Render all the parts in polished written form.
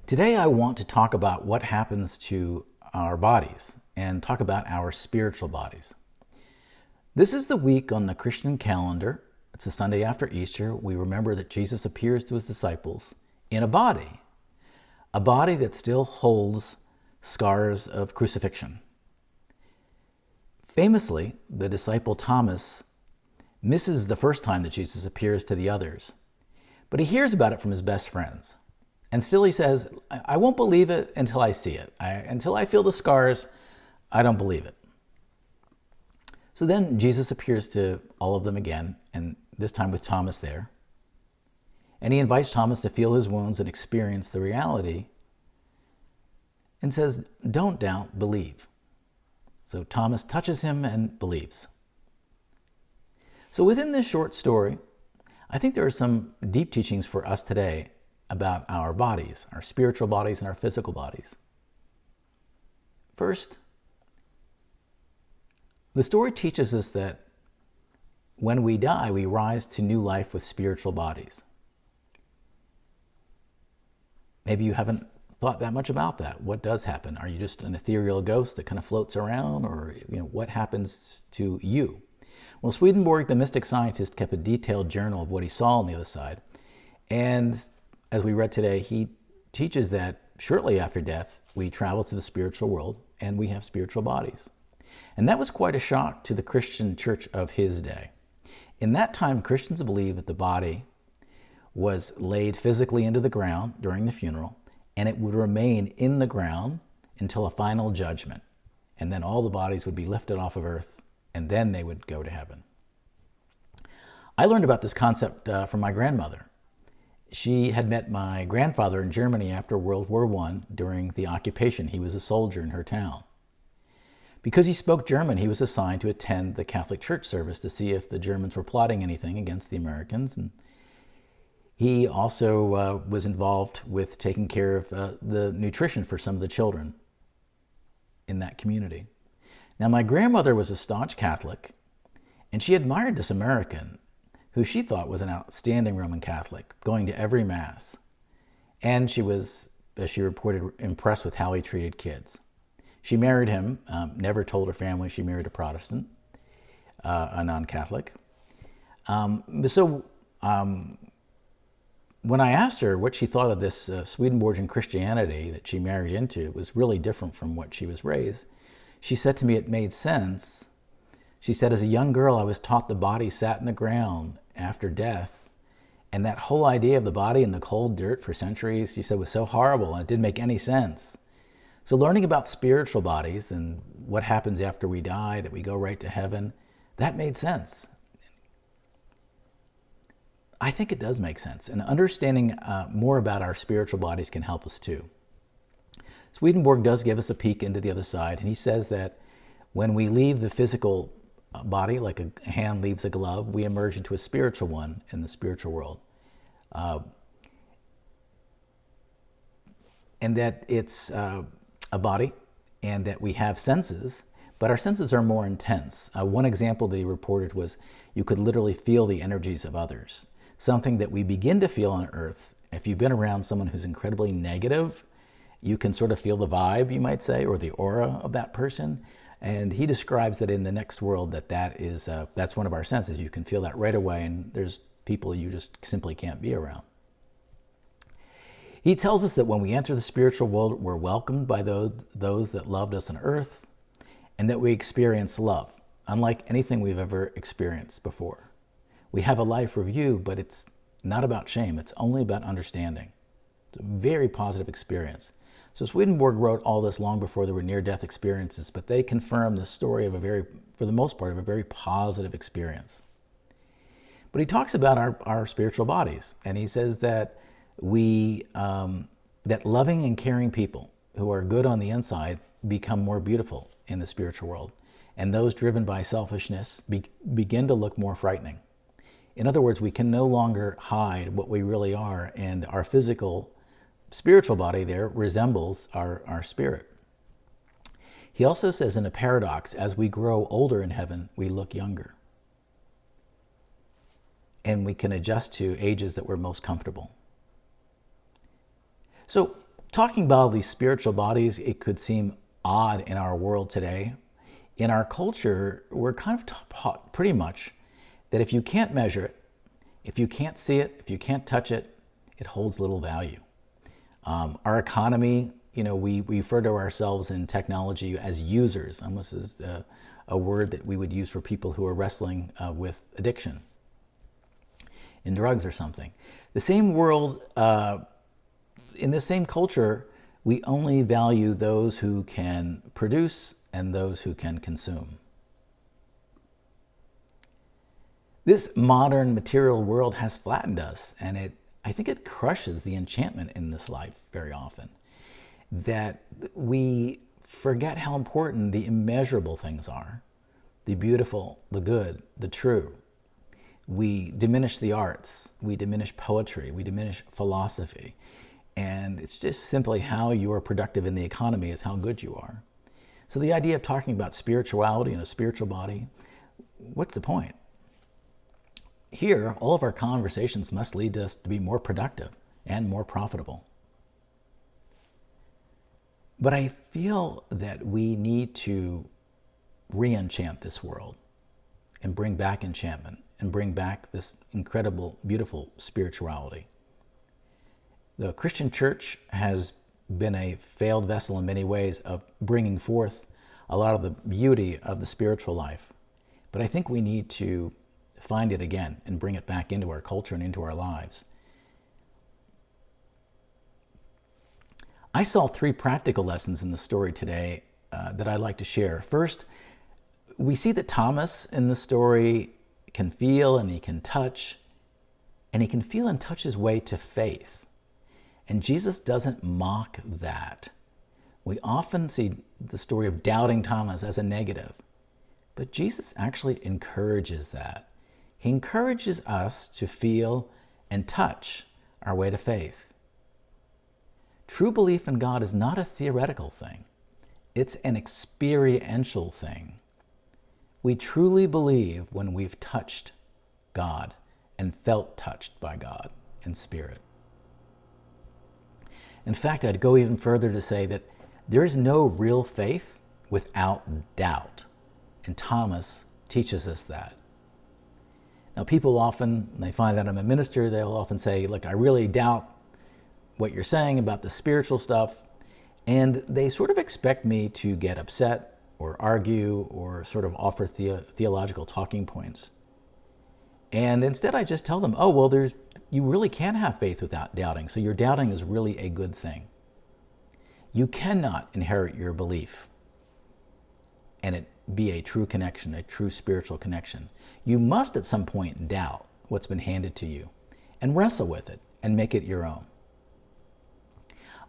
Today I want to talk about what happens to our bodies and talk about our spiritual bodies. This is the week on the Christian calendar. It's the Sunday after Easter. We remember that Jesus appears to his disciples in a body that still holds scars of crucifixion. Famously, the disciple Thomas misses the first time that Jesus appears to the others, but he hears about it from his best friends. And still he says, I won't believe it until I see it. Until I feel the scars, I don't believe it. So then Jesus appears to all of them again, and this time with Thomas there. And he invites Thomas to feel his wounds and experience the reality and says, don't doubt, believe. So Thomas touches him and believes. So within this short story, I think there are some deep teachings for us today about our bodies, our spiritual bodies and our physical bodies. First, the story teaches us that when we die, we rise to new life with spiritual bodies. Maybe you haven't thought that much about that. What does happen? Are you just an ethereal ghost that kind of floats around, or what happens to you? Well, Swedenborg, the mystic scientist, kept a detailed journal of what he saw on the other side. And as we read today, he teaches that shortly after death, we travel to the spiritual world and we have spiritual bodies. And that was quite a shock to the Christian church of his day. In that time, Christians believed that the body was laid physically into the ground during the funeral, and it would remain in the ground until a final judgment. And then all the bodies would be lifted off of earth, and then they would go to heaven. I learned about this concept from my grandmother. She had met my grandfather in Germany after World War I during the occupation. He was a soldier in her town. Because he spoke German, he was assigned to attend the Catholic Church service to see if the Germans were plotting anything against the Americans. And he also was involved with taking care of the nutrition for some of the children in that community. Now, my grandmother was a staunch Catholic, and she admired this American who she thought was an outstanding Roman Catholic, going to every Mass. And she was, as she reported, impressed with how he treated kids. She married him, never told her family she married a Protestant, a non-Catholic. When I asked her what she thought of this Swedenborgian Christianity that she married into, it was really different from what she was raised. She said to me it made sense. She said, as a young girl, I was taught the body sat in the ground after death. And that whole idea of the body in the cold dirt for centuries, she said, was so horrible and it didn't make any sense. So learning about spiritual bodies and what happens after we die, that we go right to heaven, that made sense. I think it does make sense. And understanding more about our spiritual bodies can help us too. Swedenborg does give us a peek into the other side, and he says that when we leave the physical body, like a hand leaves a glove, we emerge into a spiritual one in the spiritual world. And that it's a body, and that we have senses, but our senses are more intense. One example that he reported was you could literally feel the energies of others, something that we begin to feel on earth. If you've been around someone who's incredibly negative, you can sort of feel the vibe, you might say, or the aura of that person. And he describes that in the next world that's one of our senses. You can feel that right away, and there's people you just simply can't be around. He tells us that when we enter the spiritual world, we're welcomed by those that loved us on earth, and that we experience love, unlike anything we've ever experienced before. We have a life review, but it's not about shame. It's only about understanding. It's a very positive experience. So Swedenborg wrote all this long before there were near-death experiences, but they confirm the story of for the most part, of a very positive experience. But he talks about our spiritual bodies, and he says that that loving and caring people who are good on the inside become more beautiful in the spiritual world, and those driven by selfishness begin to look more frightening. In other words, we can no longer hide what we really are, and our spiritual body there resembles our spirit. He also says in a paradox, as we grow older in heaven, we look younger. And we can adjust to ages that we're most comfortable. So talking about these spiritual bodies, it could seem odd in our world today. In our culture, we're kind of taught pretty much that if you can't measure it, if you can't see it, if you can't touch it, it holds little value. Our economy, we refer to ourselves in technology as users, almost as a word that we would use for people who are wrestling with addiction in drugs or something. The same world, in the same culture, we only value those who can produce and those who can consume. This modern material world has flattened us, and I think it crushes the enchantment in this life very often. That we forget how important the immeasurable things are, the beautiful, the good, the true. We diminish the arts, we diminish poetry, we diminish philosophy. And it's just simply how you are productive in the economy is how good you are. So the idea of talking about spirituality and a spiritual body, what's the point? Here, all of our conversations must lead us to be more productive and more profitable. But I feel that we need to re-enchant this world and bring back enchantment and bring back this incredible, beautiful spirituality. The Christian church has been a failed vessel in many ways of bringing forth a lot of the beauty of the spiritual life. But I think we need to find it again and bring it back into our culture and into our lives. I saw 3 practical lessons in the story today that I'd like to share. First, we see that Thomas in the story can feel and he can touch, and he can feel and touch his way to faith. And Jesus doesn't mock that. We often see the story of doubting Thomas as a negative, but Jesus actually encourages that. He encourages us to feel and touch our way to faith. True belief in God is not a theoretical thing. It's an experiential thing. We truly believe when we've touched God and felt touched by God in spirit. In fact, I'd go even further to say that there is no real faith without doubt. And Thomas teaches us that. Now, people often, when they find out I'm a minister, they'll often say, look, I really doubt what you're saying about the spiritual stuff. And they sort of expect me to get upset or argue or sort of offer theological talking points. And instead I just tell them, oh, well, you really can have faith without doubting. So your doubting is really a good thing. You cannot inherit your belief and it be a true connection, a true spiritual connection. You must at some point doubt what's been handed to you and wrestle with it and make it your own.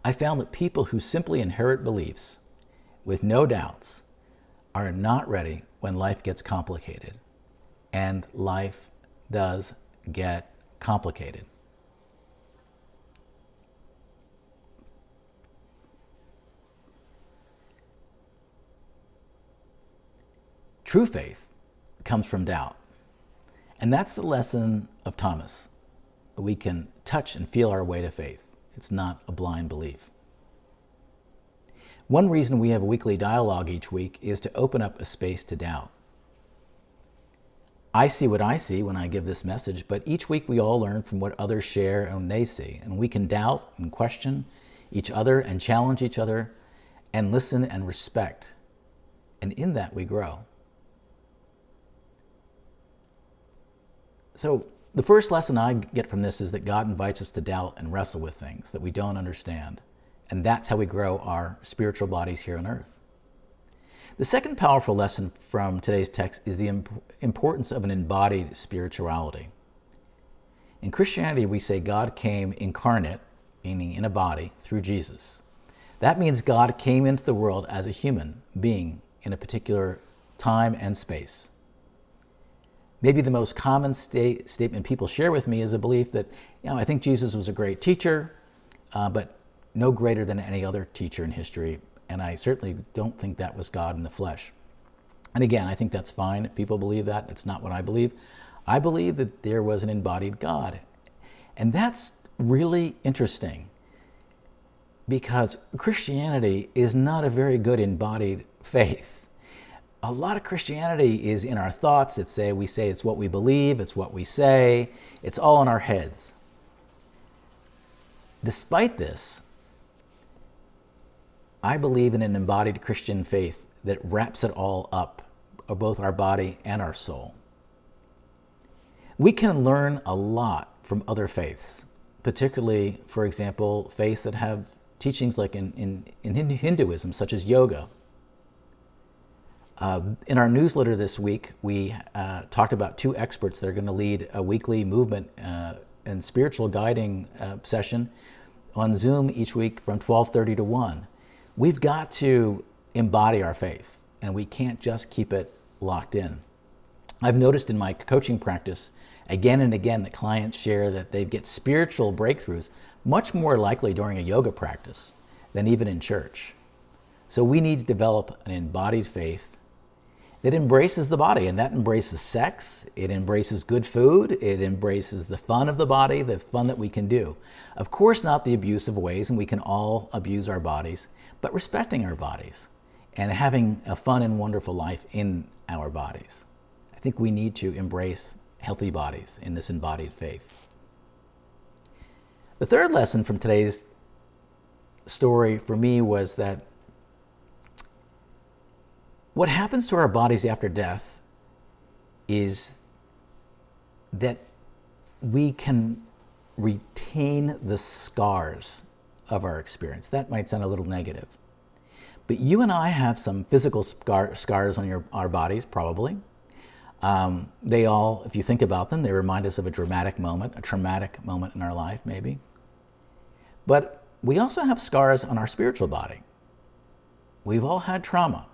I found that people who simply inherit beliefs with no doubts are not ready when life gets complicated. And life does get complicated. True faith comes from doubt. And that's the lesson of Thomas. We can touch and feel our way to faith. It's not a blind belief. One reason we have a weekly dialogue each week is to open up a space to doubt. I see what I see when I give this message, but each week we all learn from what others share and they see. And we can doubt and question each other and challenge each other and listen and respect. And in that we grow. So the first lesson I get from this is that God invites us to doubt and wrestle with things that we don't understand. And that's how we grow our spiritual bodies here on earth. The second powerful lesson from today's text is the importance of an embodied spirituality. In Christianity, we say God came incarnate, meaning in a body, through Jesus. That means God came into the world as a human being in a particular time and space. Maybe the most common statement people share with me is a belief that, I think Jesus was a great teacher, but no greater than any other teacher in history. And I certainly don't think that was God in the flesh. And again, I think that's fine. If people believe that, it's not what I believe. I believe that there was an embodied God. And that's really interesting. because Christianity is not a very good embodied faith. A lot of Christianity is in our thoughts. We say it's what we believe, it's what we say, it's all in our heads. Despite this, I believe in an embodied Christian faith that wraps it all up, both our body and our soul. We can learn a lot from other faiths, particularly, for example, faiths that have teachings like in Hinduism, such as yoga. In our newsletter this week, we talked about two experts that are going to lead a weekly movement and spiritual guiding session on Zoom each week from 12:30 to 1. We've got to embody our faith, and we can't just keep it locked in. I've noticed in my coaching practice again and again that clients share that they get spiritual breakthroughs much more likely during a yoga practice than even in church. So we need to develop an embodied faith that embraces the body, and that embraces sex, it embraces good food, it embraces the fun of the body, the fun that we can do. Of course, not the abusive ways, and we can all abuse our bodies, but respecting our bodies and having a fun and wonderful life in our bodies. I think we need to embrace healthy bodies in this embodied faith. The third lesson from today's story for me was that what happens to our bodies after death is that we can retain the scars of our experience. That might sound a little negative. But you and I have some physical scars on our bodies, probably. They all, if you think about them, they remind us of a traumatic moment in our life, maybe. But we also have scars on our spiritual body. We've all had trauma.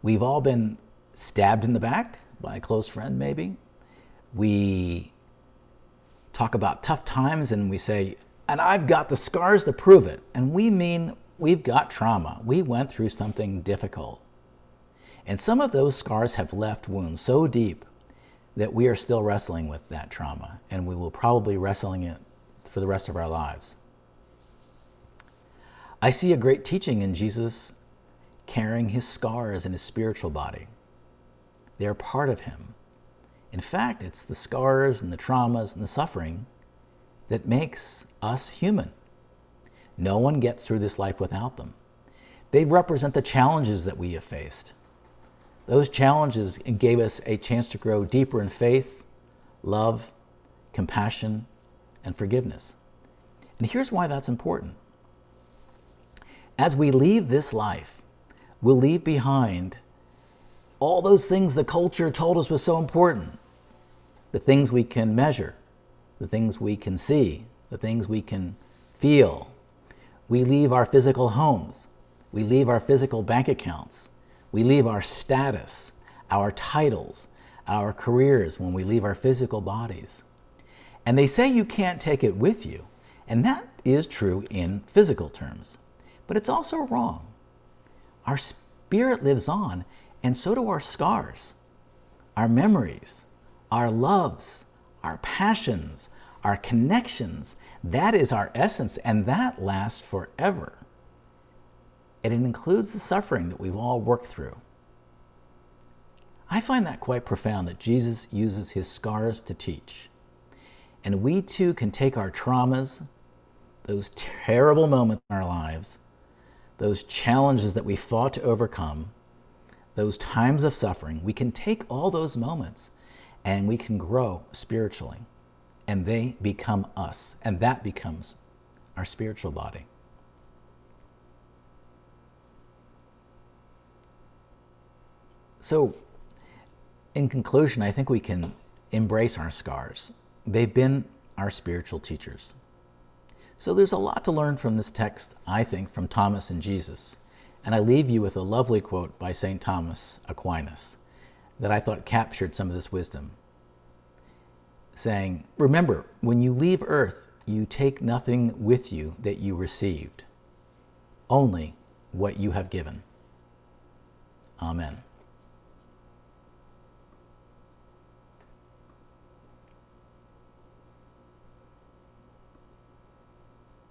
We've all been stabbed in the back by a close friend, maybe. We talk about tough times and we say, and I've got the scars to prove it. And we mean we've got trauma. We went through something difficult. And some of those scars have left wounds so deep that we are still wrestling with that trauma, and we will probably wrestling it for the rest of our lives. I see a great teaching in Jesus carrying his scars in his spiritual body. They're part of him. In fact, it's the scars and the traumas and the suffering that makes us human. No one gets through this life without them. They represent the challenges that we have faced. Those challenges gave us a chance to grow deeper in faith, love, compassion, and forgiveness. And here's why that's important. As we leave this life, we'll leave behind all those things the culture told us was so important. The things we can measure, the things we can see, the things we can feel. We leave our physical homes. We leave our physical bank accounts. We leave our status, our titles, our careers when we leave our physical bodies. And they say you can't take it with you. And that is true in physical terms. But it's also wrong. Our spirit lives on, and so do our scars, our memories, our loves, our passions, our connections. That is our essence, and that lasts forever. And it includes the suffering that we've all worked through. I find that quite profound that Jesus uses his scars to teach. And we too can take our traumas, those terrible moments in our lives, those challenges that we fought to overcome, those times of suffering, we can take all those moments and we can grow spiritually. And they become us, and that becomes our spiritual body. So, in conclusion, I think we can embrace our scars. They've been our spiritual teachers. So there's a lot to learn from this text, I think, from Thomas and Jesus. And I leave you with a lovely quote by St. Thomas Aquinas that I thought captured some of this wisdom, saying, "Remember, when you leave earth, you take nothing with you that you received, only what you have given." Amen.